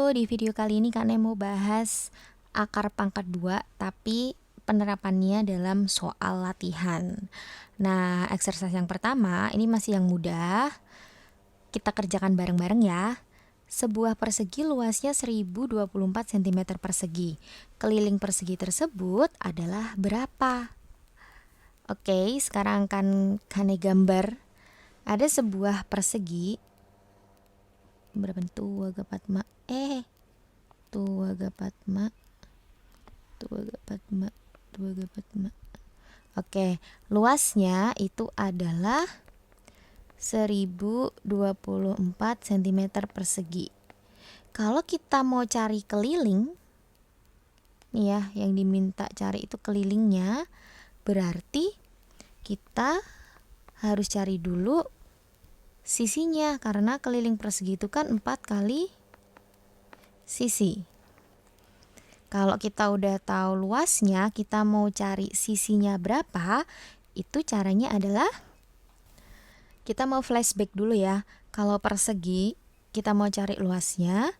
Halo, di video kali ini Kak Ne mau bahas akar pangkat 2, tapi penerapannya dalam soal latihan. Nah, exercise yang pertama, ini masih yang mudah. Kita kerjakan bareng-bareng ya. Sebuah persegi luasnya 1024 cm persegi. Keliling persegi tersebut adalah berapa? Oke, sekarang akan Kak Ne gambar. Ada sebuah persegi berbentuk Wagapatma. Tuwagapatma. Oke, luasnya itu adalah 1024 cm persegi. Kalau kita mau cari keliling, nih ya, yang diminta cari itu kelilingnya, berarti kita harus cari dulu sisinya, karena keliling persegi itu kan 4 kali sisi. Kalau kita udah tahu luasnya, kita mau cari sisinya berapa, itu caranya adalah kita mau flashback dulu ya. Kalau persegi kita mau cari luasnya,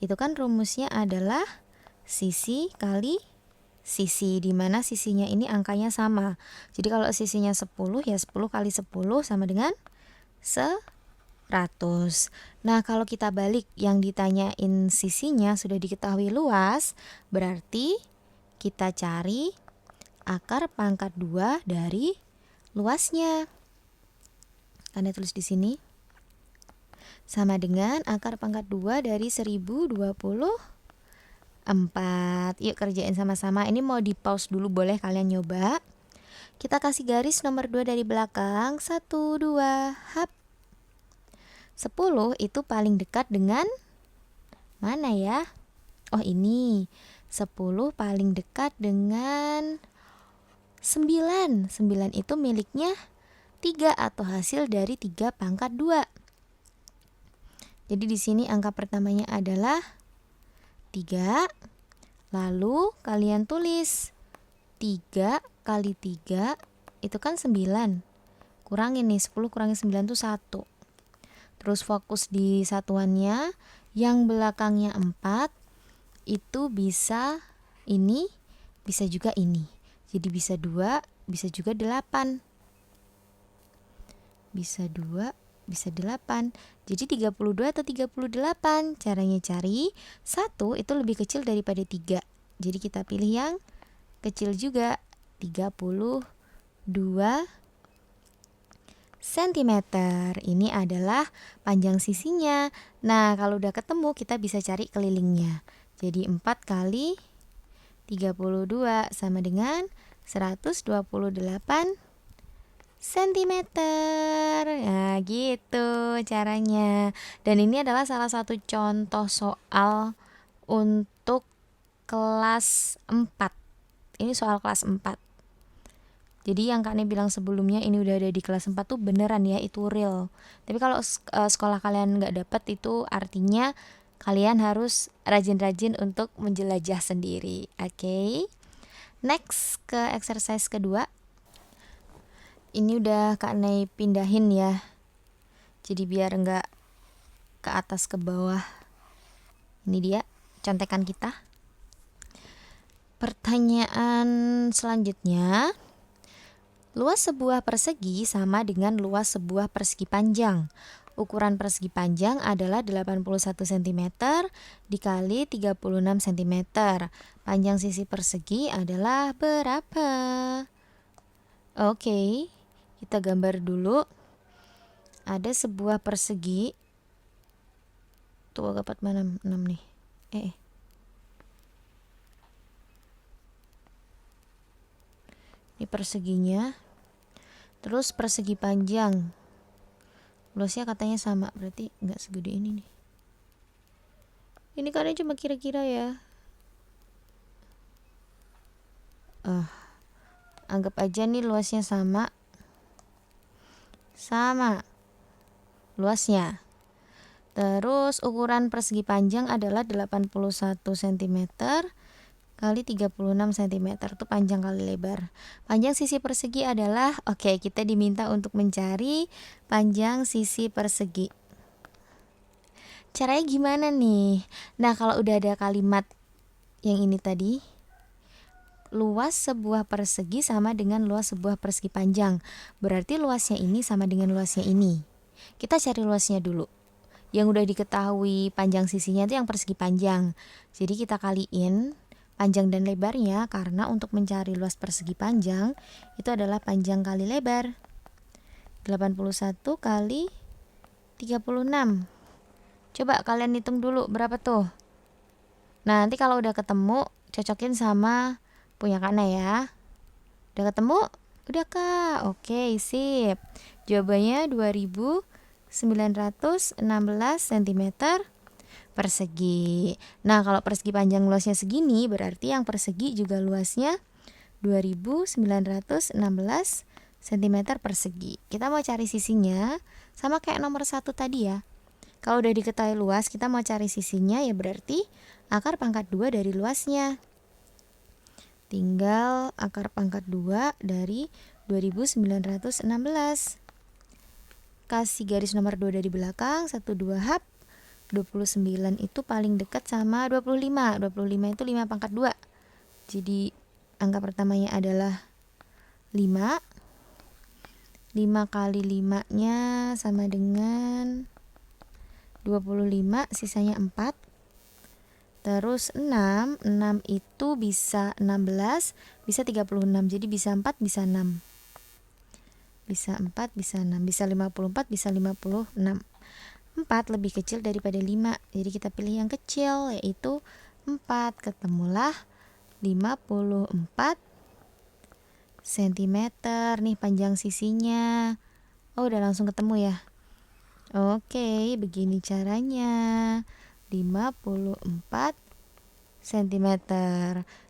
itu kan rumusnya adalah sisi kali sisi, dimana sisinya ini angkanya sama. Jadi kalau sisinya 10, ya 10 kali 10 sama dengan 100. Nah, kalau kita balik, yang ditanyain sisinya sudah diketahui luas, berarti kita cari akar pangkat 2 dari luasnya. Anda tulis di sini. Sama dengan akar pangkat 2 dari 1024. Yuk kerjain sama-sama. Ini mau di pause dulu, boleh kalian nyoba. Kita kasih garis nomor 2 dari belakang. 1, 2, hap. 10 itu paling dekat dengan mana ya? Oh, ini. 10 paling dekat dengan 9. 9 itu miliknya 3 atau hasil dari 3 pangkat 2. Jadi di sini angka pertamanya adalah 3. Lalu kalian tulis 3 kali 3 itu kan 9. Kurangin nih, 10 kurangi 9 itu 1. Terus fokus di satuannya, yang belakangnya 4, itu bisa ini, bisa juga ini. Jadi bisa 2, bisa juga 8. Bisa 2, bisa 8. Jadi 32 atau 38. Caranya cari, 1 itu lebih kecil daripada 3. Jadi kita pilih yang kecil juga, 32 cm. Ini adalah panjang sisinya. Nah, kalau udah ketemu kita bisa cari kelilingnya. Jadi 4 kali 32 sama dengan 128 cm. Nah, gitu caranya. Dan ini adalah salah satu contoh soal untuk kelas 4. Ini soal kelas 4. Jadi yang Kak Ne bilang sebelumnya ini udah ada di kelas 4 tuh beneran ya, itu real. Tapi kalau sekolah kalian nggak dapet, itu artinya kalian harus rajin-rajin untuk menjelajah sendiri. Oke. Next ke exercise kedua. Ini udah Kak Ne pindahin ya. Jadi biar nggak ke atas ke bawah. Ini dia contekan kita. Pertanyaan selanjutnya. Luas sebuah persegi sama dengan luas sebuah persegi panjang. Ukuran persegi panjang adalah 81 cm dikali 36 cm. Panjang sisi persegi adalah berapa? Oke, kita gambar dulu. Ada sebuah persegi. Tuh dapat mana 6 nih. Ini perseginya. Terus persegi panjang, luasnya katanya sama, berarti nggak segede ini nih. Ini karena cuma kira-kira ya. Anggap aja nih luasnya sama luasnya. Terus ukuran persegi panjang adalah 81 cm kali 36 cm, itu panjang kali lebar. Panjang sisi persegi adalah, oke, kita diminta untuk mencari panjang sisi persegi. Caranya gimana nih? Nah, kalau udah ada kalimat yang ini tadi, luas sebuah persegi sama dengan luas sebuah persegi panjang. Berarti luasnya ini sama dengan luasnya ini. Kita cari luasnya dulu. Yang udah diketahui panjang sisinya itu yang persegi panjang. Jadi kita kaliin panjang dan lebarnya, karena untuk mencari luas persegi panjang itu adalah panjang kali lebar. 81 kali 36. Coba kalian hitung dulu berapa tuh. Nah, nanti kalau udah ketemu cocokin sama punya Kakna ya. Udah ketemu? Udah Kak. Oke, sip. Jawabannya 2916 cm persegi. Nah, kalau persegi panjang luasnya segini, berarti yang persegi juga luasnya 2916 cm persegi. Kita mau cari sisinya, sama kayak nomor 1 tadi ya. Kalau udah diketahui luas, kita mau cari sisinya, ya berarti akar pangkat 2 dari luasnya. Tinggal akar pangkat 2 dari 2916. Kasih garis nomor 2 dari belakang, 1, 2 hap. 29 itu paling dekat sama 25. 25 itu 5 pangkat 2. Jadi angka pertamanya adalah 5. 5 kali 5-nya sama dengan 25, sisanya 4. Terus 6 itu bisa 16, bisa 36. Jadi bisa 4, bisa 6. Bisa 4, bisa 6, bisa 54, bisa 56. 4 lebih kecil daripada 5. Jadi kita pilih yang kecil, yaitu 4. Ketemulah 54 cm nih panjang sisinya. Oh, udah langsung ketemu ya. Oke, begini caranya. 54 cm.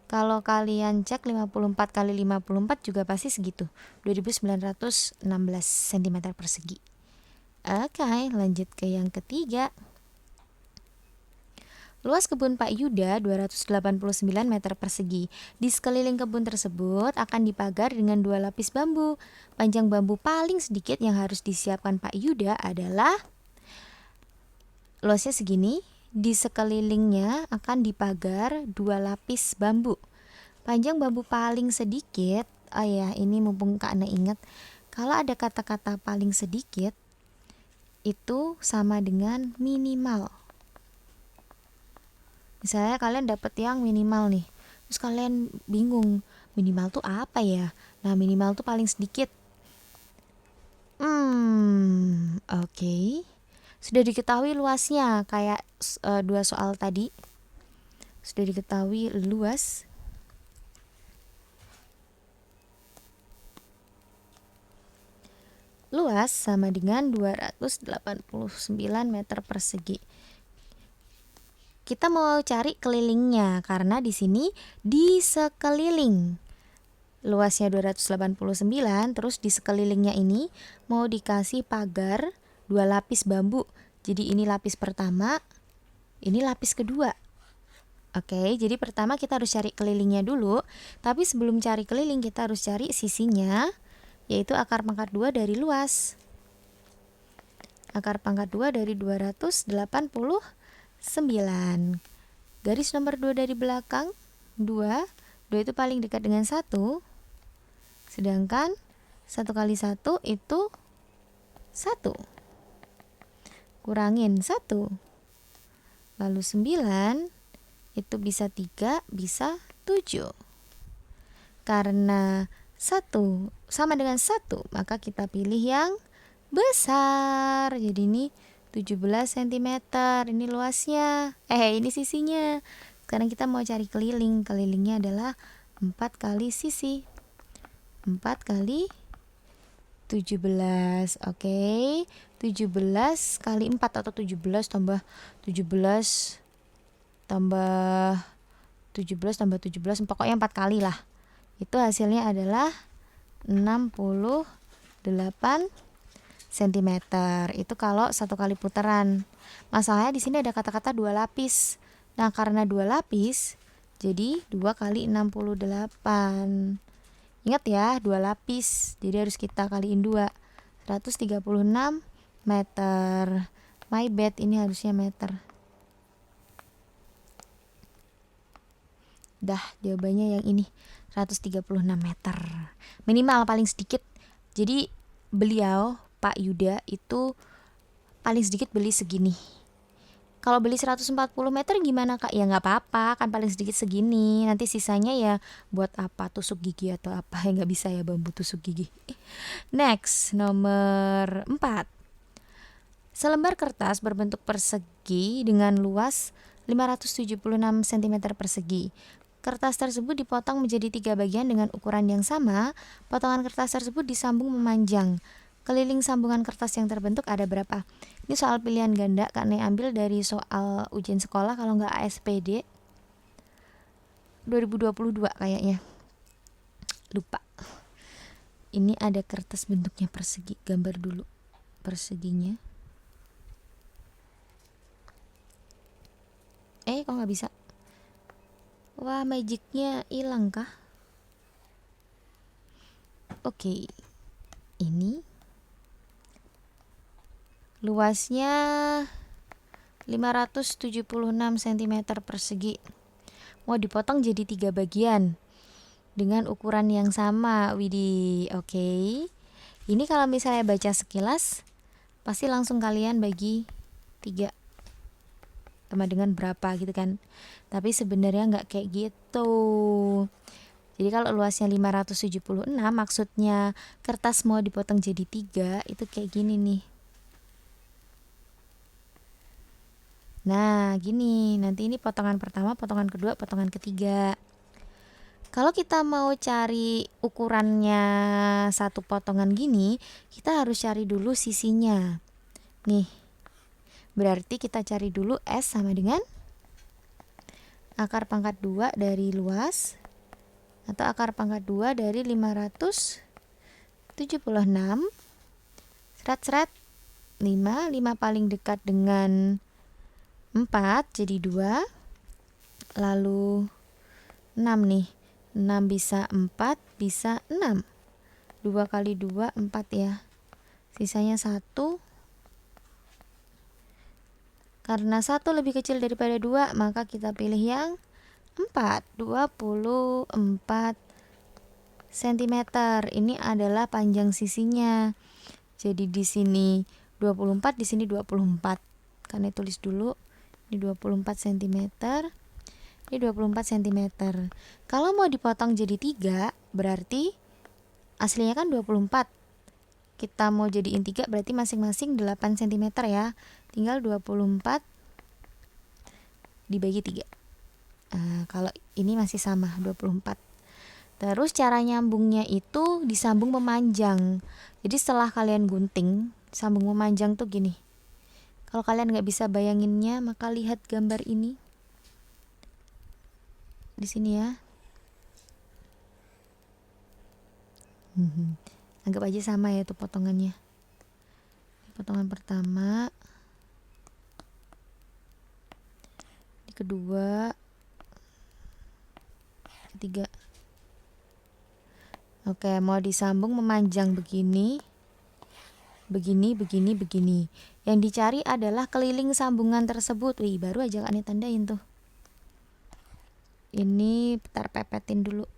Kalau kalian cek 54 kali 54 juga pasti segitu. 2916 cm persegi. Oke, lanjut ke yang ketiga. Luas kebun Pak Yuda 289 meter persegi. Di sekeliling kebun tersebut akan dipagar dengan 2 lapis bambu. Panjang bambu paling sedikit yang harus disiapkan Pak Yuda adalah luasnya segini. Di sekelilingnya akan dipagar 2 lapis bambu. Panjang bambu paling sedikit, oh ya, ini mumpung Kakna ingat, kalau ada kata-kata paling sedikit itu sama dengan minimal. Misalnya kalian dapat yang minimal nih, terus kalian bingung minimal tuh apa ya. Nah, minimal tuh paling sedikit. Oke. Sudah diketahui luasnya, kayak 2 soal tadi. Sudah diketahui luas. Luas sama dengan 289 meter persegi. Kita mau cari kelilingnya, karena di sini di sekeliling. Luasnya 289, terus di sekelilingnya ini mau dikasih pagar 2 lapis bambu. Jadi ini lapis pertama, ini lapis kedua. Oke, jadi pertama kita harus cari kelilingnya dulu. Tapi sebelum cari keliling, kita harus cari sisinya, yaitu akar pangkat 2 dari luas. Akar pangkat 2 dari 289. Garis nomor 2 dari belakang, 2. 2 itu paling dekat dengan 1. Sedangkan 1 kali 1 itu 1. Kurangin 1. Lalu 9 itu bisa 3, bisa 7. Karena 1 sama dengan 1, maka kita pilih yang besar. Jadi ini 17 cm. Ini luasnya. Ini sisinya. Sekarang kita mau cari keliling. Kelilingnya adalah 4 kali sisi. 4 kali 17. Oke. 17 kali 4 atau 17 tambah 17 tambah 17 tambah 17, pokoknya 4 kali lah. Itu hasilnya adalah 68 cm. Itu kalau 1 kali putaran. Masalahnya di sini ada kata-kata 2 lapis. Nah, karena 2 lapis, jadi 2 kali 68. Ingat ya, 2 lapis. Jadi harus kita kaliin 2. 136 meter. My bad, ini harusnya meter. Dah, jawabannya yang ini, 136 meter. Minimal, paling sedikit. Jadi beliau, Pak Yuda, itu paling sedikit beli segini. Kalau beli 140 meter gimana Kak? Ya nggak apa-apa, kan paling sedikit segini. Nanti sisanya ya buat apa, tusuk gigi atau apa. Ya nggak bisa ya bambu tusuk gigi. Next, nomor 4. Selembar kertas berbentuk persegi dengan luas 576 cm persegi. Kertas tersebut dipotong menjadi 3 bagian dengan ukuran yang sama. Potongan kertas tersebut disambung memanjang. Keliling sambungan kertas yang terbentuk ada berapa? Ini soal pilihan ganda, Kak Ne ambil dari soal ujian sekolah kalau nggak ASPD 2022 kayaknya. Lupa. Ini ada kertas bentuknya persegi. Gambar dulu perseginya. Kok nggak bisa? Wah, magicnya hilang kah? Oke. Ini luasnya 576 cm persegi. Mau dipotong jadi 3 bagian dengan ukuran yang sama. Widih, oke. Ini kalau misalnya baca sekilas pasti langsung kalian bagi 3 sama dengan berapa gitu kan. Tapi sebenarnya nggak kayak gitu. Jadi kalau luasnya 576 maksudnya kertas mau dipotong jadi 3 itu kayak gini nih. Nah gini, nanti ini potongan pertama, potongan kedua, potongan ketiga. Kalau kita mau cari ukurannya satu potongan gini, kita harus cari dulu sisinya. Nih, berarti kita cari dulu S sama dengan akar pangkat 2 dari luas atau akar pangkat 2 dari 576 seret 5 paling dekat dengan 4 jadi 2, lalu 6 nih, 6 bisa 4 bisa 6, 2 kali 2 4 ya, sisanya 1. Karena 1 lebih kecil daripada 2 maka kita pilih yang 4, 24 cm. Ini adalah panjang sisinya. Jadi di sini 24, di sini 24. Karena tulis dulu ini 24 cm. Ini 24 cm. Kalau mau dipotong jadi 3 berarti aslinya kan 24. Kita mau jadiin 3 berarti masing-masing 8 cm ya. Tinggal 24 dibagi 3. Kalau ini masih sama 24. Terus cara nyambungnya itu disambung memanjang. Jadi setelah kalian gunting, sambung memanjang tuh gini. Kalau kalian nggak bisa bayanginnya, maka lihat gambar ini di sini ya. Anggap aja sama ya tuh potongannya. Potongan pertama, ini kedua, ketiga. Oke, mau disambung memanjang begini, begini, begini, begini. Yang dicari adalah keliling sambungan tersebut. Wih, baru aja Kak Nih tandain tuh. Ini bentar pepetin dulu,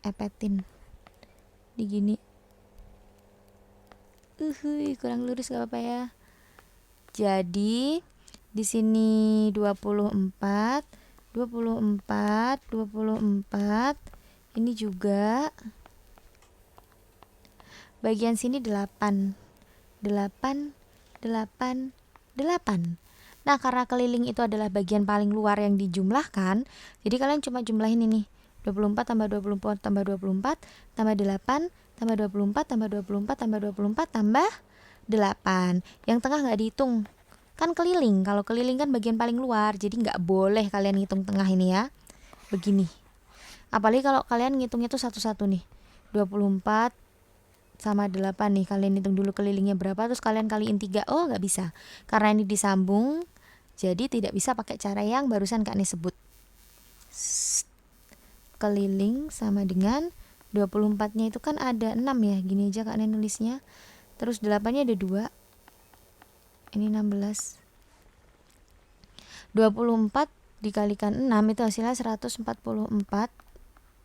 pepetin. Di gini. Kurang lurus gak apa-apa ya. Jadi di sini 24, 24, 24. Ini juga bagian sini 8, 8, 8, 8. Nah, karena keliling itu adalah bagian paling luar yang dijumlahkan, jadi kalian cuma jumlahin ini. 24 tambah 24 tambah 24 tambah 8 tambah 24 tambah 24 tambah 24 tambah 8. Yang tengah nggak dihitung. Kan keliling. Kalau keliling kan bagian paling luar, jadi nggak boleh kalian hitung tengah ini ya. Begini. Apalagi kalau kalian ngitungnya tuh satu-satu nih. 24 sama 8 nih, kalian hitung dulu kelilingnya berapa, terus kalian kaliin 3. Oh nggak bisa, karena ini disambung, jadi tidak bisa pakai cara yang barusan Kak Nih sebut. Keliling sama dengan 24 nya itu kan ada 6 ya, gini aja Kak Nih nulisnya. Terus 8 nya ada 2, ini 16. 24 dikalikan 6 itu hasilnya 144.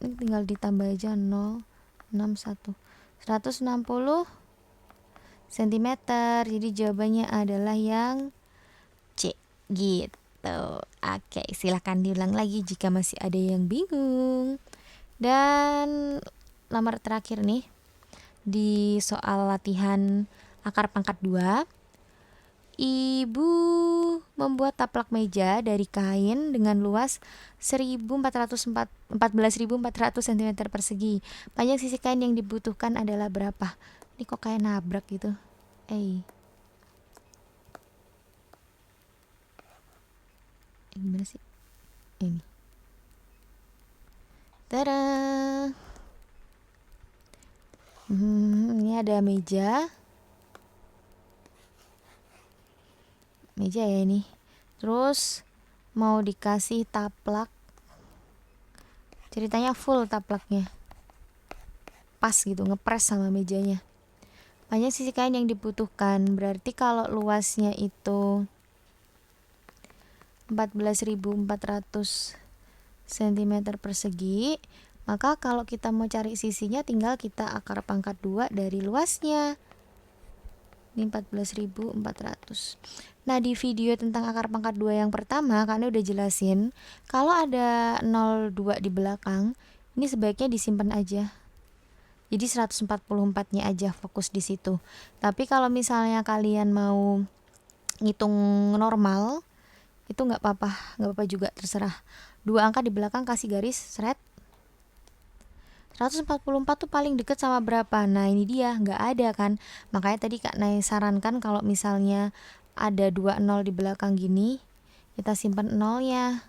Ini tinggal ditambah aja 061. 160 cm. Jadi jawabannya adalah yang C gitu. Oke, silahkan diulang lagi jika masih ada yang bingung. Dan nomor terakhir nih di soal latihan akar pangkat 2. Ibu membuat taplak meja dari kain dengan luas 14.400 cm persegi. Panjang sisi kain yang dibutuhkan adalah berapa? Ini kok kayak nabrak gitu. Gimana sih? Ini. Tada. Ini ada meja ya ini. Terus mau dikasih taplak. Ceritanya full taplaknya. Pas gitu, ngepres sama mejanya. Panjang sisi kain yang dibutuhkan. Berarti kalau luasnya itu 14.400 cm persegi, maka kalau kita mau cari sisinya tinggal kita akar pangkat 2 dari luasnya. Ini 14.400. Nah, di video tentang akar pangkat 2 yang pertama karena udah jelasin kalau ada 02 di belakang, ini sebaiknya disimpan aja. Jadi 144-nya aja fokus di situ. Tapi kalau misalnya kalian mau ngitung normal, itu nggak apa-apa juga, terserah. 2 angka di belakang kasih garis seret. 144 tuh paling deket sama berapa? Nah, ini dia, nggak ada kan. Makanya tadi Kak Nay sarankan kalau misalnya ada 20 di belakang gini, kita simpan 0-nya.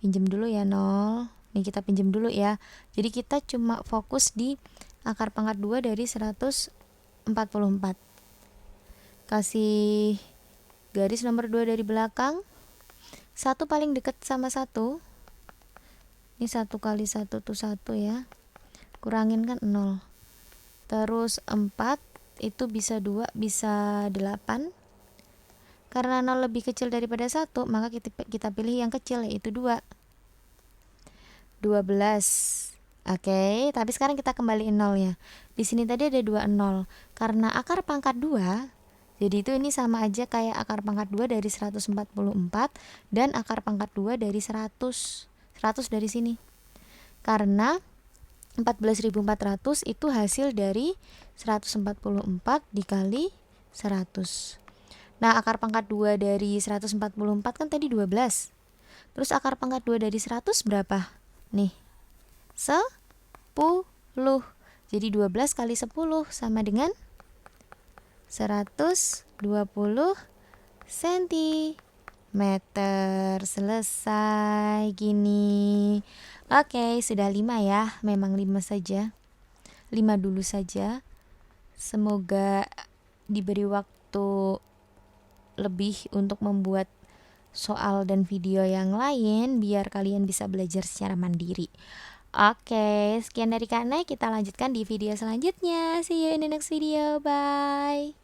Pinjem dulu ya 0. Nih kita pinjem dulu ya. Jadi kita cuma fokus di akar pangkat 2 dari 144. Kasih garis nomor 2 dari belakang. 1 paling deket sama 1. Ini 1 kali 1 tuh 1 ya. Kurangin kan 0. Terus 4 itu bisa 2, bisa 8. Karena 0 lebih kecil daripada 1, maka kita pilih yang kecil, yaitu 2. 12. Oke, tapi sekarang kita kembaliin 0-nya. Di sini tadi ada 20. Karena akar pangkat 2, jadi itu ini sama aja kayak akar pangkat 2 dari 144 dan akar pangkat 2 dari 100. 100 dari sini. Karena 14.400 itu hasil dari 144 dikali 100. Nah, akar pangkat 2 dari 144 kan tadi 12. Terus akar pangkat 2 dari 100 berapa? Nih, 10. Jadi 12 kali 10 sama dengan 120 cm. Selesai gini. Oke, sudah 5 ya. Memang 5 saja. 5 dulu saja. Semoga diberi waktu lebih untuk membuat soal dan video yang lain biar kalian bisa belajar secara mandiri. Oke, sekian dari Kak Nay, kita lanjutkan di video selanjutnya. See you in the next video. Bye.